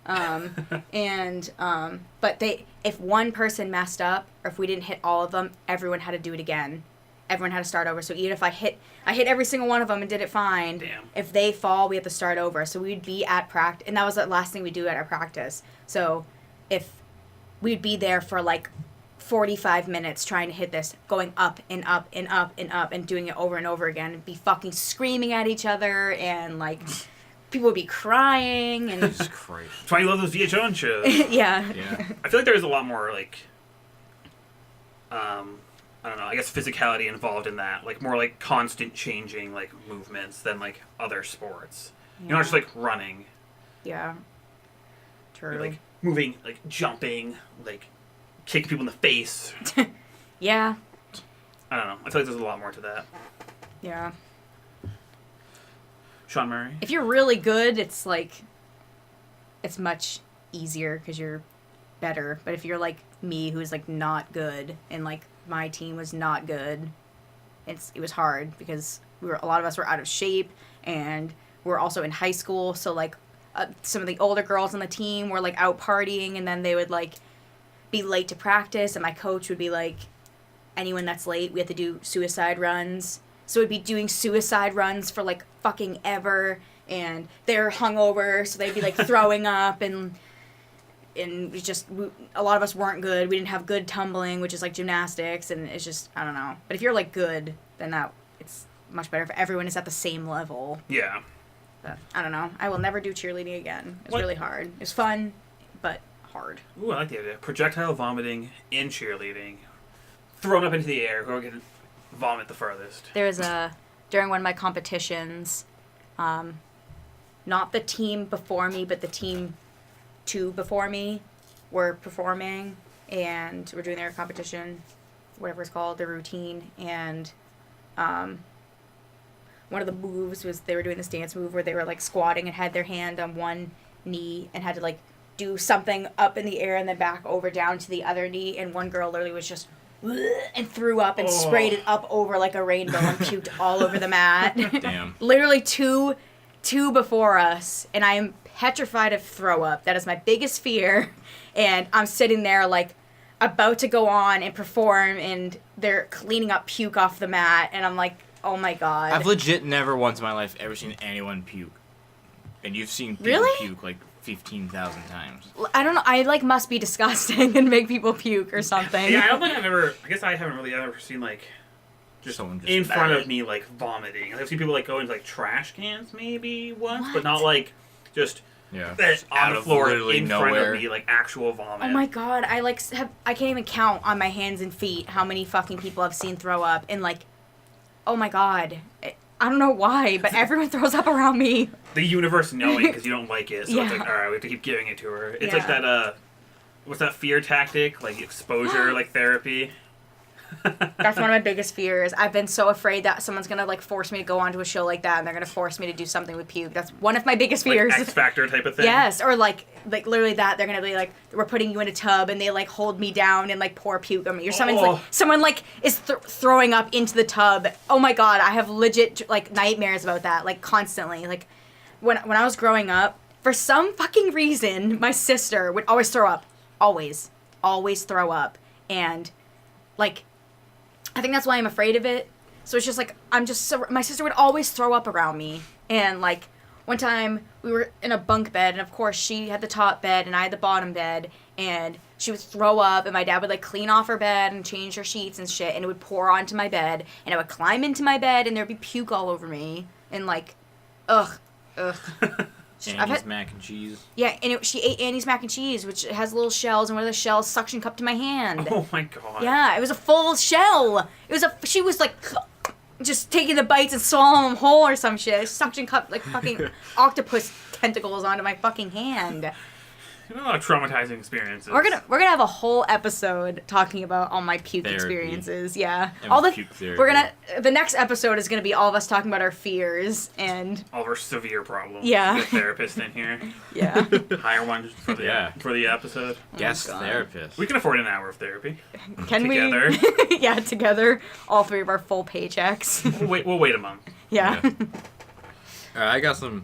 But if one person messed up or if we didn't hit all of them, everyone had to do it again. Everyone had to start over. So even if I hit every single one of them and did it fine. Damn. If they fall, we have to start over. So we'd be at practice, and that was the last thing we do at our practice. So if we'd be there for like 45 minutes trying to hit this, going up and up and up and up and doing it over and over again, and be fucking screaming at each other, and like people would be crying and Jesus Christ. That's why you love those VH1 shows. yeah. I feel like there's a lot more like I don't know, I guess physicality involved in that, like more like constant changing like movements than like other sports. Yeah. You're not just like running. Yeah. True. You're, like moving, like jumping, like kicking people in the face. Yeah. I don't know. I feel like there's a lot more to that. Yeah. Sean Murray. If you're really good, it's like it's much easier because you're better. But if you're like me, who's like not good, and like my team was not good, it was hard because a lot of us were out of shape, and we were also in high school. So like some of the older girls on the team were like out partying, and then they would like be late to practice, and my coach would be like, anyone that's late, we have to do suicide runs. So we'd be doing suicide runs for like fucking ever, and they're hungover, so they'd be like throwing up, and a lot of us weren't good. We didn't have good tumbling, which is like gymnastics, and it's just, I don't know. But if you're like good, then it's much better if everyone is at the same level. Yeah. But I don't know. I will never do cheerleading again. It's really hard. It's fun, but hard. Ooh, I like the idea. Projectile vomiting in cheerleading. Thrown up into the air. Whoever can vomit the farthest. There was during one of my competitions, not the team before me, but the team 2 before me were performing, and we're doing their competition, whatever it's called, their routine, and one of the moves was they were doing this dance move where they were like squatting and had their hand on one knee and had to like do something up in the air and then back over down to the other knee, and one girl literally was just and threw up and sprayed it up over like a rainbow and puked all over the mat. Damn. Literally two before us, and I am petrified of throw up. That is my biggest fear, and I'm sitting there like about to go on and perform, and they're cleaning up puke off the mat, and I'm like, oh my god. I've legit never once in my life ever seen anyone puke. And you've seen people Really? puke like 15,000 times. I don't know. I like must be disgusting and make people puke or something. Yeah, I don't think I guess I haven't really ever seen like just Someone just in front of me like vomiting. I've seen people like go into like trash cans maybe once, but not like just Yeah. on the floor literally in front nowhere. of me, like actual vomit. Oh my god, I can't even count on my hands and feet how many fucking people I've seen throw up, and like, oh my god, I don't know why, but everyone throws up around me. The universe knowing because you don't like it, so it's Yeah. like, all right, we have to keep giving it to her. It's Yeah. like that, what's that fear tactic? Like exposure, like therapy. That's one of my biggest fears. I've been so afraid that someone's gonna like force me to go onto a show like that, and they're gonna force me to do something with puke. That's one of my biggest fears. Like X Factor type of thing. Yes, or like literally that they're gonna be like, we're putting you in a tub and they like hold me down and like pour puke on me, or someone like is throwing up into the tub. Oh my god, I have legit like nightmares about that, like constantly. Like when I was growing up, for some fucking reason, my sister would always throw up, always throw up, and like I think that's why I'm afraid of it. So it's just like my sister would always throw up around me, and like. One time, we were in a bunk bed, and of course, she had the top bed, and I had the bottom bed, and she would throw up, and my dad would, like, clean off her bed and change her sheets and shit, and it would pour onto my bed, and I would climb into my bed, and there'd be puke all over me, and, like, ugh. Andy's mac and cheese. Yeah, and she ate Annie's mac and cheese, which has little shells, and one of the shells suction cupped to my hand. Oh my god. Yeah, it was a full shell. She was like, just taking the bites and swallowing them whole or some shit. Suction cupped like fucking octopus tentacles onto my fucking hand. You know, a lot of traumatizing experiences. We're gonna have a whole episode talking about all my puke experiences. Yeah, the next episode is gonna be all of us talking about our fears and all of our severe problems. Yeah, the therapist in here. Yeah, hire one for the episode. Guest therapist. We can afford an hour of therapy. Can together. We? Yeah, together, all three of our full paychecks. We'll wait a month. Yeah. All right, I got some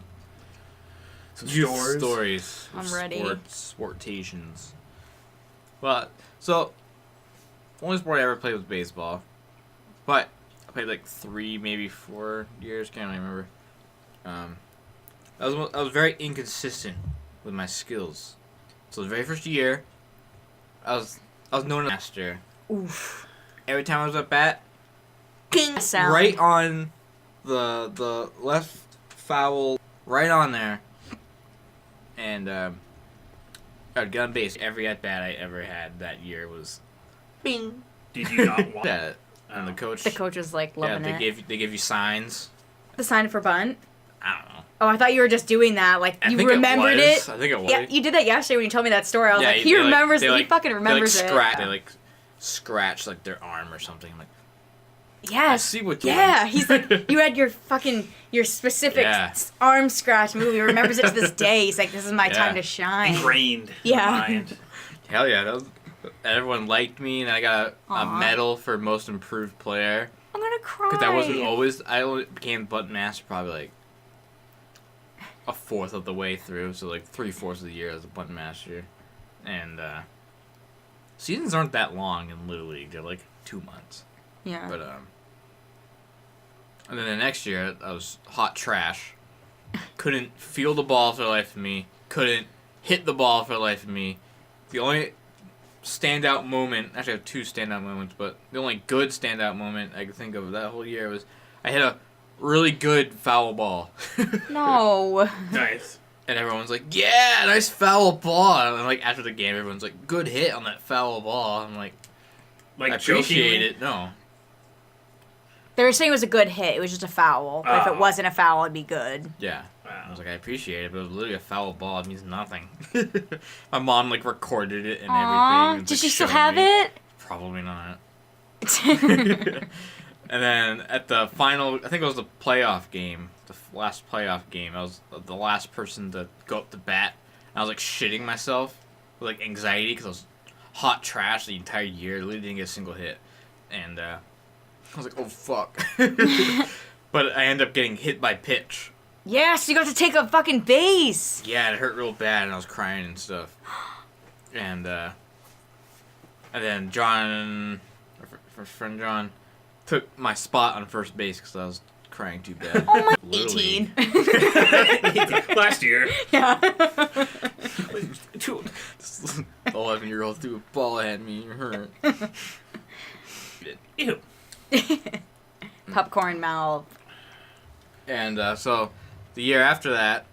stories. I'm ready. Sportations. Well, so only sport I ever played was baseball, but I played like 3, maybe 4 years. Can't really remember. I was very inconsistent with my skills. So the very first year, I was known as master. Oof. Every time I was at bat, Ding sound. right on the left foul, right on there. And I'd get on base. Every at bat I ever had that year was bing. Did you not want it? And the coach was like loving it. They give you signs. The sign for bunt. I don't know. Oh, I thought you were just doing that. Like you remembered it. I think it was. Yeah, you did that yesterday when you told me that story. I was like, he remembers. He fucking remembers it. They scratch like their arm or something. I'm like, yes. I see what. Yeah, he's like, you had your specific arm scratch move. He remembers it to this day. He's like, this is my time to shine. Ingrained. In mind. Hell yeah! Everyone liked me, and I got a medal for most improved player. I'm gonna cry. Because I only became bunt master probably like a fourth of the way through, so like 3/4 of the year as a bunt master, and seasons aren't that long in Little League; they're like 2 months. Yeah. But and then the next year I was hot trash. Couldn't feel the ball for the life of me. Couldn't hit the ball for the life of me. The only standout moment, actually I have 2 standout moments, but the only good standout moment I could think of that whole year was I hit a really good foul ball. No. Nice. And everyone's like, yeah, nice foul ball. And like after the game, everyone's like, good hit on that foul ball. I'm like I appreciate it. No. They were saying it was a good hit. It was just a foul. But if it wasn't a foul, it'd be good. Yeah. Wow. I was like, I appreciate it, but it was literally a foul ball. It means nothing. My mom like recorded it and everything. Did you still have it? Probably not. And then at the final, I think it was the playoff game, the last playoff game, I was the last person to go up to bat. And I was like shitting myself with like anxiety because I was hot trash the entire year. Literally didn't get a single hit. And I was like, oh fuck. But I ended up getting hit by pitch. Yes, you got to take a fucking base. Yeah, it hurt real bad and I was crying and stuff. And then John, our friend John, took my spot on first base because I was crying too bad. Oh my! 18. Last year. Yeah. 11-year-old threw a ball at me. You're hurt. Ew. Popcorn mouth. And so the year after that,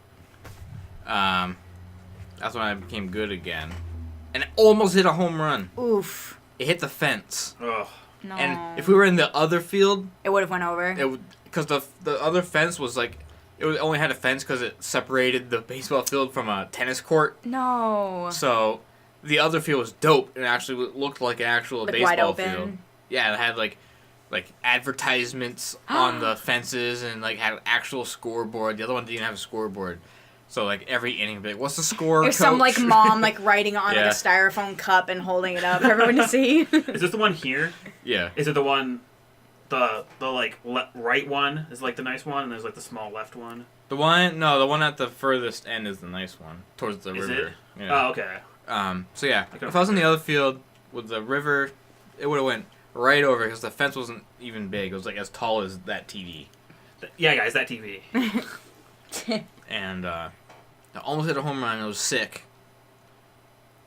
that's when I became good again, and it almost hit a home run. Oof. It hit the fence. Ugh. No. And if we were in the other field, it would have went over. It would, because the other fence was like, only had a fence because it separated the baseball field from a tennis court. No. So the other field was dope and actually looked like an actual like baseball wide open. field. Yeah, it had like advertisements on the fences and like had an actual scoreboard. The other one didn't have a scoreboard. So like every inning, like, what's the score? There's coach? some like mom like writing on like a styrofoam cup and holding it up for everyone to see. Is this the one here? Yeah. Is it the one, the like right one is like the nice one, and there's like the small left one? The one at the furthest end is the nice one towards the is river. It? Yeah. Oh, okay. So yeah, if I was in the other field with the river, it would have went right over because the fence wasn't even big. It was like as tall as that TV. Yeah, guys, that TV. And I almost hit a home run. I was sick.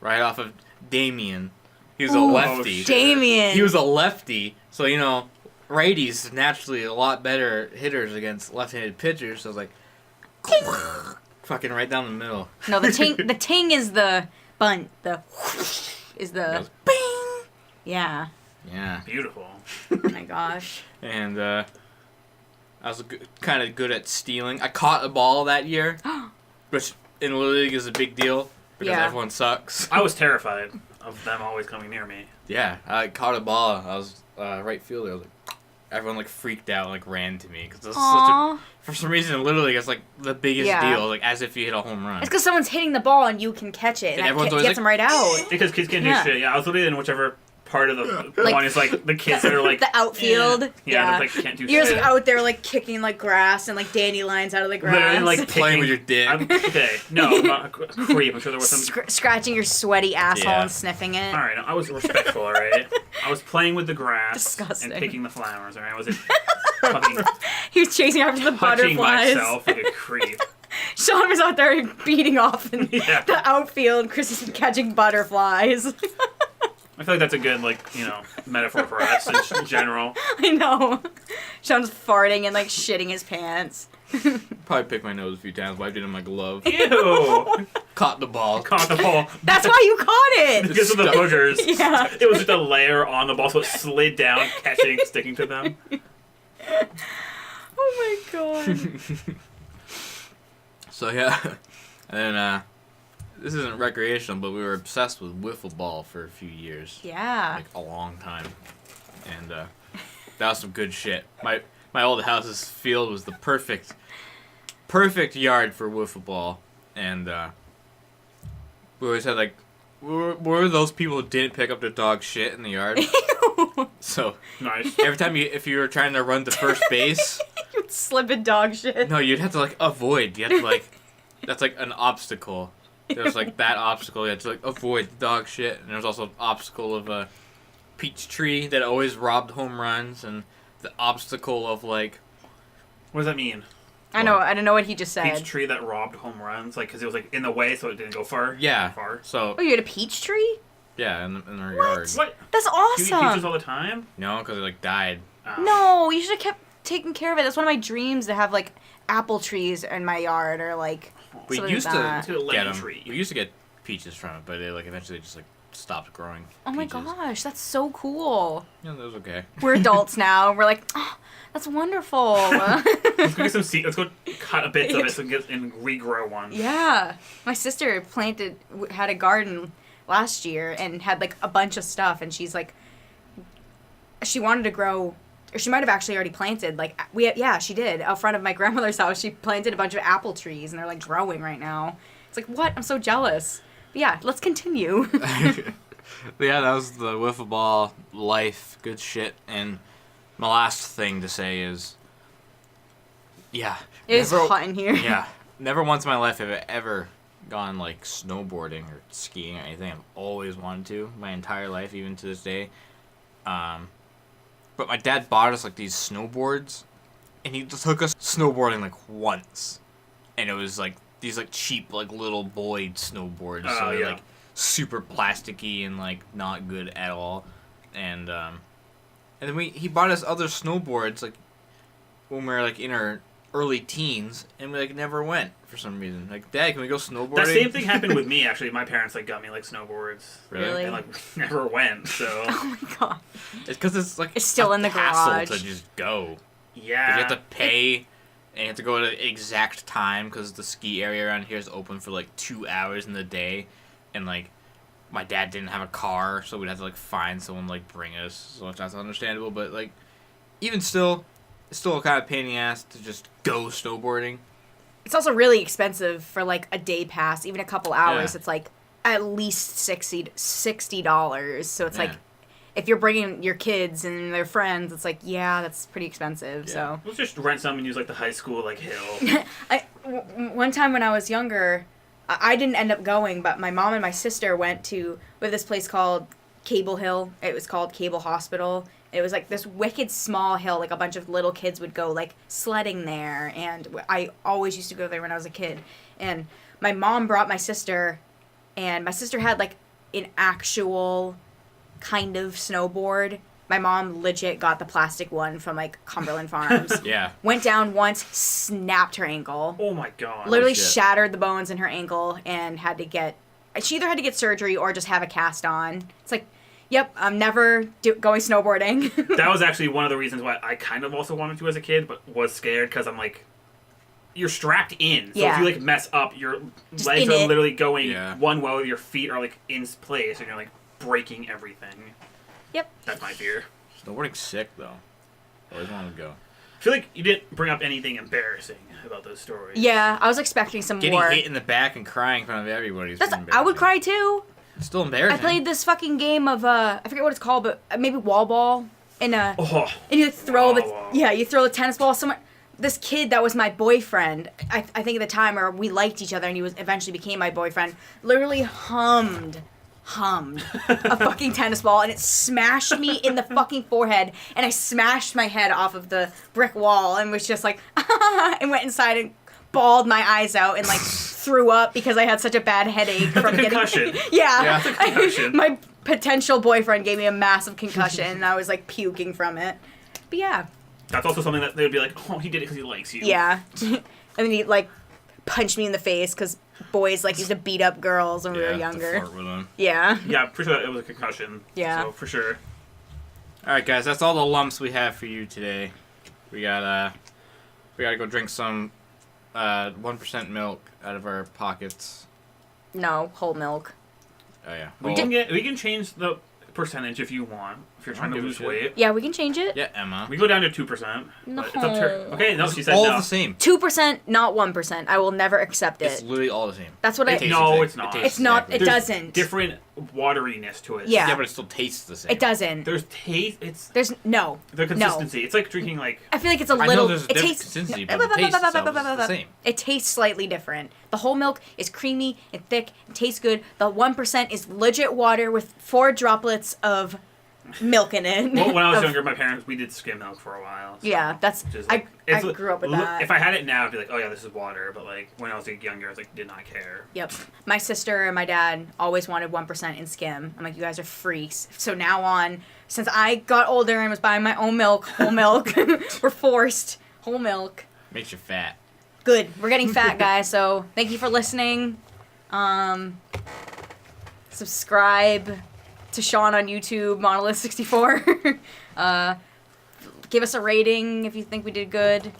Right off of Damien. He was a lefty. Damien. He was a lefty, so you know, righties naturally a lot better hitters against left-handed pitchers. So I was like, Fucking right down the middle. No, the ting is the bunt. The is the bing. Yeah. Yeah. Beautiful. Oh my gosh. And I was kind of good at stealing. I caught a ball that year, which in Little League is a big deal because everyone sucks. I was terrified of them always coming near me. Yeah, I caught a ball. I was right fielder. I was like, everyone like freaked out, like ran to me because for some reason in Little League it's like the biggest deal, like as if you hit a home run. It's because someone's hitting the ball and you can catch it, and everyone's that always gets them right out. Because kids can't do shit. Yeah, I was literally in whichever part of the Like, one is like the kids that are like the outfield. Yeah, like can't do You're shit. just out there like kicking like grass and like dandelions out of the grass. Literally like playing with your dick. Okay, no, I'm not a creep. I'm sure there was some. Scratching your sweaty asshole and sniffing it. All right, I was respectful. All right, I was playing with the grass Disgusting. and picking the flowers. All right, I wasn't fucking He was chasing after the touching butterflies. myself like a creep. Sean was out there beating off in Yeah. the outfield. Chris is catching butterflies. I feel like that's a good metaphor for us in general. I know. Sean's farting and like shitting his pants. Probably picked my nose a few times, wiped it in my glove. Ew! Caught the ball. Caught the ball. That's why you caught it. Because of the boogers. Yeah. It was just a layer on the ball, so it slid down, catching, sticking to them. Oh my god. So yeah, and then this isn't recreational, but we were obsessed with wiffle ball for a few years. Yeah. Like a long time, and that was some good shit. My old house's field was the perfect yard for wiffle ball, and we always had like were those people who didn't pick up their dog shit in the yard. So Nice. every time if you were trying to run to first base, You'd slip in dog shit. no, you'd have to like avoid. You have to like that's like an obstacle. There's like that obstacle you had to like avoid the dog shit, and there's also an obstacle of a peach tree that always robbed home runs, and the obstacle of like What does that mean? I know. I don't know what he just said. Peach tree that robbed home runs, like because it was like in the way, so it didn't go far. yeah. Far. So Oh, you had a peach tree? yeah, in our What? yard. What? That's Do you eat peaches awesome. all the time? No, because it like died. No, you should have kept taking care of it. That's one of my dreams to have like apple trees in my yard or like. We something used like to that. To a get lemon them. tree. We used to get peaches from it, but it like eventually just like stopped growing. Oh my peaches. gosh, that's so cool. Yeah, that was okay. We're adults now. We're like, oh, that's wonderful. Let's go get some seeds. Let's go cut a bit of it so we can get and regrow one. Yeah, my sister had a garden last year and had like a bunch of stuff, and she's like, she wanted to grow, or she might have actually already planted. Like she did out front of my grandmother's house. She planted a bunch of apple trees, and they're like growing right now. It's like, what? I'm so jealous. But yeah, let's continue. Yeah, that was the wiffle ball life. Good shit. And my last thing to say is, yeah. It's hot in here. Yeah. Never once in my life have I ever gone like snowboarding or skiing or anything. I've always wanted to my entire life, even to this day. But my dad bought us like these snowboards, and he just took us snowboarding like once, and it was like these like cheap like little boy snowboards, so they're like super plasticky and like not good at all, and then he bought us other snowboards like when we were like in our early teens, and we like never went for some reason. Like, Dad, can we go snowboarding? That same thing happened with me actually. My parents like got me like snowboards. Really? And like never went. So. Oh my god. It's because it's like It's still in the hassle garage. to just go. Yeah. 'Cause you have to pay, and you have to go at an exact time because the ski area around here is open for like 2 hours in the day, and like my dad didn't have a car, so we'd have to like find someone to, like bring us. So that's understandable, but like even still, it's still a kind of pain in the ass to just go snowboarding. It's also really expensive for like a day pass, even a couple hours. Yeah. It's like at least $60. So it's like Yeah. if you're bringing your kids and their friends, it's like that's pretty expensive. Yeah. So Let's just rent some and use like the high school like hill. One time when I was younger, I didn't end up going, but my mom and my sister went to this place called Cable Hill. It was called Cable Hospital. It was like this wicked small hill, like a bunch of little kids would go like sledding there, and I always used to go there when I was a kid. And my mom brought my sister, and my sister had like an actual kind of snowboard, My mom legit got the plastic one from like Cumberland Farms. Yeah. Went down once, snapped her ankle. Oh my god. Literally shit. shattered the bones in her ankle and had to get. She either had to get surgery or just have a cast on. It's like, yep, I'm never going snowboarding. That was actually one of the reasons why I kind of also wanted to as a kid, but was scared because I'm like, you're strapped in. So if you like mess up, your Just legs in are it. literally going Yeah. one way, your feet are like in place, and you're like breaking everything. Yep. That's my fear. Snowboarding's sick though. Always wanted to go. I feel like you didn't bring up anything embarrassing about those stories. Yeah, I was expecting some Getting more. hit in the back and crying in front of everybody. That's, I would cry too. It's still embarrassing. I played this fucking game of I forget what it's called, but maybe wall ball and Oh, and you throw the Wall ball. you throw the tennis ball somewhere. This kid that was my boyfriend, I think at the time, or we liked each other, and he was eventually became my boyfriend. Literally hummed a fucking tennis ball, and it smashed me in the fucking forehead, and I smashed my head off of the brick wall, and was just like, and went inside and bawled my eyes out and like threw up because I had such a bad headache from concussion. getting. Yeah, concussion. my potential boyfriend gave me a massive concussion, and I was like puking from it. But yeah. That's also something that they would be like, oh, he did it because he likes you. Yeah. And then he, like, punched me in the face because boys, like, used to beat up girls when we were younger. To flirt with them. Yeah. Yeah, I'm pretty sure it was a concussion. Yeah. So, for sure. All right, guys, that's all the lumps we have for you today. We gotta go drink some 1% milk out of our pockets. No, whole milk. Oh yeah. We can change the percentage if you want. If you're trying to give a lose shit. weight. Yeah, we can change it. Yeah, Emma. We go down to 2%. No. But it's up to her. Okay, no, she said all no. the same. 2%, not 1%. I will never accept It's it. literally all the same. That's what I... It tastes No, exact- it's not. tastes It's not... exactly It the There's same. doesn't. Different wateriness to it. Yeah. Yeah, but it still tastes the same. It doesn't. There's taste. It's There's... No. the consistency. It's like drinking like. I feel like it's a I little... know there's a it different tastes... consistency, but the taste itself is the same. It tastes slightly different. The whole milk is creamy and thick and tastes good. The 1% is legit water with 4 droplets of milk in it. Well, when I was Of- younger, my parents we did skim milk for a while. So Yeah, that's... just, I like, it's grew up with that. If I had it now, I'd be like, oh yeah, this is water. But like when I was like, younger, I was like, did not care. Yep. My sister and my dad always wanted 1% in skim. I'm like, you guys are freaks. So now on, since I got older and was buying my own milk, whole milk, we're forced whole milk. Makes you fat. Good. We're getting fat, guys. So thank you for listening. Subscribe to Sean on YouTube, Monolith64. Give us a rating if you think we did good.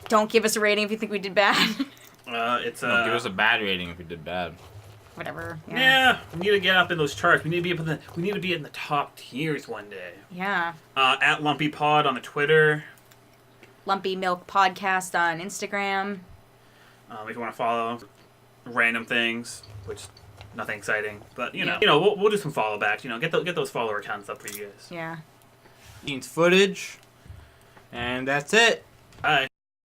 Don't give us a rating if you think we did bad. It's No, give us a bad rating if we did bad. Whatever. Yeah, we need to get up in those charts. We need to be in the top tiers one day. Yeah. At Lumpy Pod on the Twitter. Lumpy Milk Podcast on Instagram. If you want to follow random things, which nothing exciting, but you know, we'll do some follow backs. You know, get those follower counts up for you guys. Yeah. Footage. And that's it. Bye.